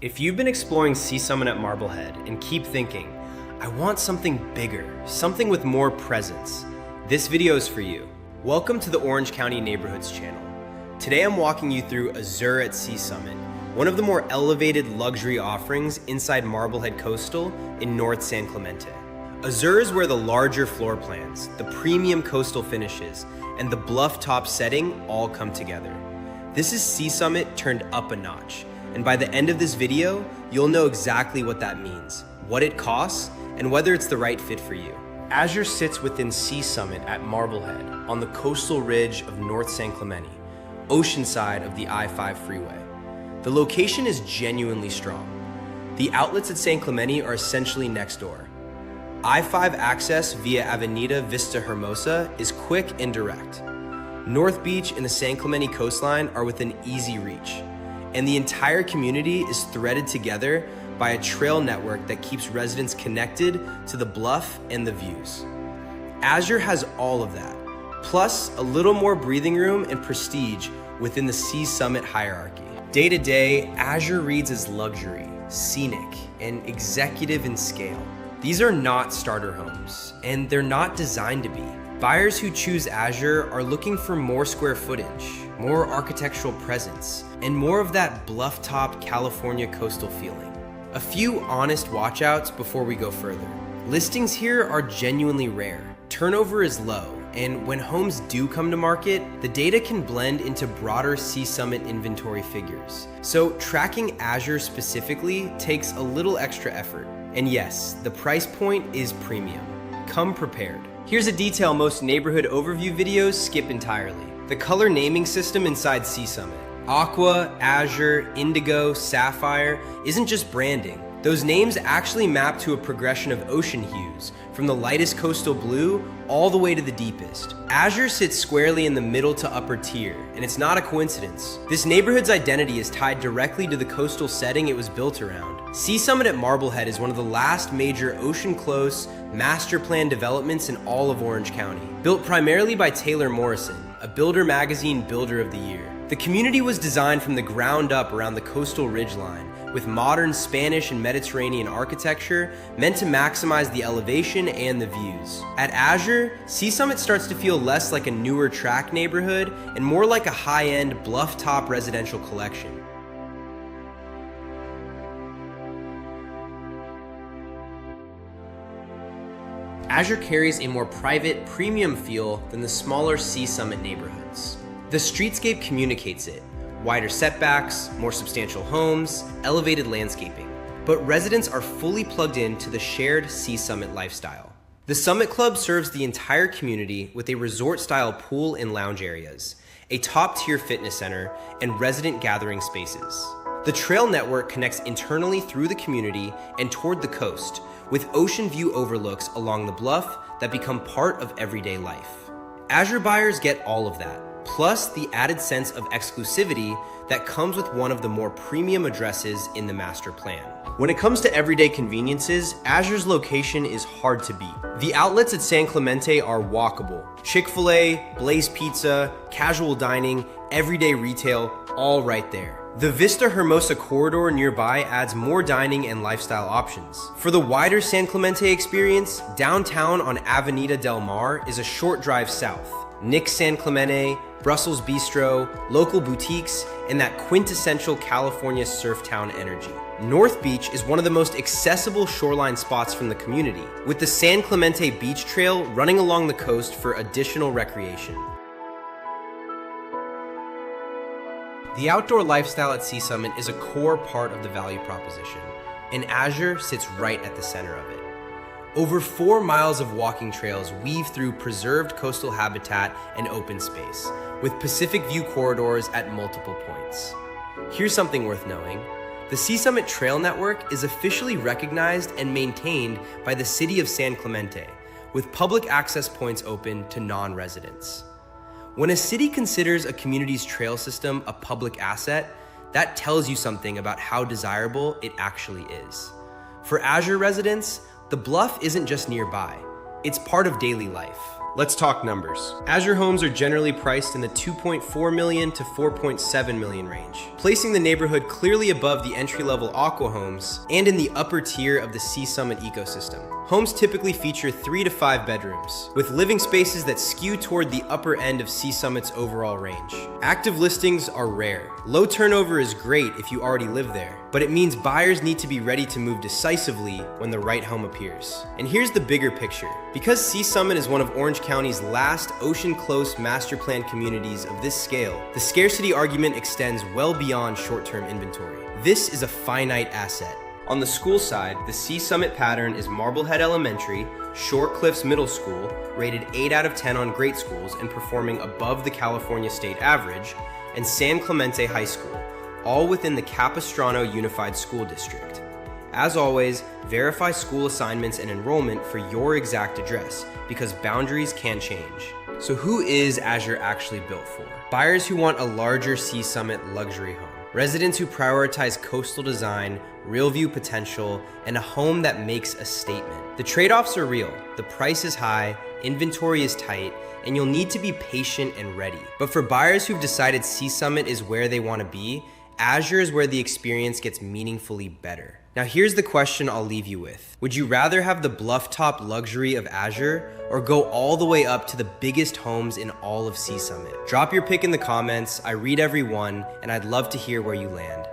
If you've been exploring Sea Summit at Marblehead and keep thinking, I want something bigger, something with more presence, this video is for you. Welcome to the Orange County Neighborhoods channel. Today I'm walking you through Azure at Sea Summit, one of the more elevated luxury offerings inside Marblehead Coastal in North San Clemente. Azure is where the larger floor plans, the premium coastal finishes, and the Bluff-Top setting all come together. This is Sea Summit turned up a notch. And by the end of this video, you'll know exactly what that means, what it costs, and whether it's the right fit for you. Azure sits within Sea Summit at Marblehead on the coastal ridge of North San Clemente, ocean side of the I-5 freeway. The location is genuinely strong. The outlets at San Clemente are essentially next door. I-5 access via Avenida Vista Hermosa is quick and direct. North Beach and the San Clemente coastline are within easy reach. And the entire community is threaded together by a trail network that keeps residents connected to the bluff and the views. Azure has all of that, plus a little more breathing room and prestige within the Sea Summit hierarchy. Day to day, Azure reads as luxury, scenic, and executive in scale. These are not starter homes, and they're not designed to be. Buyers who choose Azure are looking for more square footage, more architectural presence, and more of that Bluff-Top California coastal feeling. A few honest watchouts before we go further. Listings here are genuinely rare. Turnover is low, and when homes do come to market, the data can blend into broader Sea Summit inventory figures. So tracking Azure specifically takes a little extra effort. And yes, the price point is premium. Come prepared. Here's a detail most neighborhood overview videos skip entirely. The color naming system inside Sea Summit. Aqua, Azure, Indigo, Sapphire isn't just branding. Those names actually map to a progression of ocean hues, from the lightest coastal blue all the way to the deepest. Azure sits squarely in the middle to upper tier, and it's not a coincidence. This neighborhood's identity is tied directly to the coastal setting it was built around. Sea Summit at Marblehead is one of the last major ocean-close, master plan developments in all of Orange County. Built primarily by Taylor Morrison, a Builder Magazine Builder of the Year. The community was designed from the ground up around the coastal ridgeline, with modern Spanish and Mediterranean architecture meant to maximize the elevation and the views. At Azure, Sea Summit starts to feel less like a newer tract neighborhood and more like a high-end Bluff-Top residential collection. Azure carries a more private, premium feel than the smaller Sea Summit neighborhoods. The streetscape communicates it. Wider setbacks, more substantial homes, elevated landscaping. But residents are fully plugged into the shared Sea Summit lifestyle. The Summit Club serves the entire community with a resort-style pool and lounge areas, a top-tier fitness center, and resident gathering spaces. The trail network connects internally through the community and toward the coast, with ocean view overlooks along the bluff that become part of everyday life. Azure buyers get all of that, plus the added sense of exclusivity that comes with one of the more premium addresses in the master plan. When it comes to everyday conveniences, Azure's location is hard to beat. The outlets at San Clemente are walkable. Chick-fil-A, Blaze Pizza, casual dining, everyday retail, all right there. The Vista Hermosa corridor nearby adds more dining and lifestyle options. For the wider San Clemente experience, downtown on Avenida Del Mar is a short drive south. Nick's San Clemente, Brussels Bistro, local boutiques, and that quintessential California surf town energy. North Beach is one of the most accessible shoreline spots from the community, with the San Clemente Beach Trail running along the coast for additional recreation. The outdoor lifestyle at Sea Summit is a core part of the value proposition, and Azure sits right at the center of it. Over 4 miles of walking trails weave through preserved coastal habitat and open space, with Pacific View corridors at multiple points. Here's something worth knowing. The Sea Summit Trail Network is officially recognized and maintained by the city of San Clemente, with public access points open to non-residents. When a city considers a community's trail system a public asset, that tells you something about how desirable it actually is. For Azure residents, the bluff isn't just nearby, it's part of daily life. Let's talk numbers. Azure homes are generally priced in the 2.4 million to 4.7 million range, placing the neighborhood clearly above the entry-level Aqua homes and in the upper tier of the Sea Summit ecosystem. Homes typically feature 3 to 5 bedrooms, with living spaces that skew toward the upper end of Sea Summit's overall range. Active listings are rare. Low turnover is great if you already live there, but it means buyers need to be ready to move decisively when the right home appears. And here's the bigger picture. Because Sea Summit is one of Orange County's last ocean-close master plan communities of this scale, the scarcity argument extends well beyond short-term inventory. This is a finite asset. On the school side, the Sea Summit pattern is Marblehead Elementary, Short Cliffs Middle School, rated 8 out of 10 on great schools and performing above the California state average, and San Clemente High School, all within the Capistrano Unified School District. As always, verify school assignments and enrollment for your exact address, because boundaries can change. So who is Azure actually built for? Buyers who want a larger Sea Summit luxury home. Residents who prioritize coastal design, real view potential, and a home that makes a statement. The trade-offs are real. The price is high, inventory is tight, and you'll need to be patient and ready. But for buyers who've decided Sea Summit is where they want to be, Azure is where the experience gets meaningfully better. Now here's the question I'll leave you with. Would you rather have the Bluff-Top luxury of Azure or go all the way up to the biggest homes in all of Sea Summit? Drop your pick in the comments. I read every one, and I'd love to hear where you land.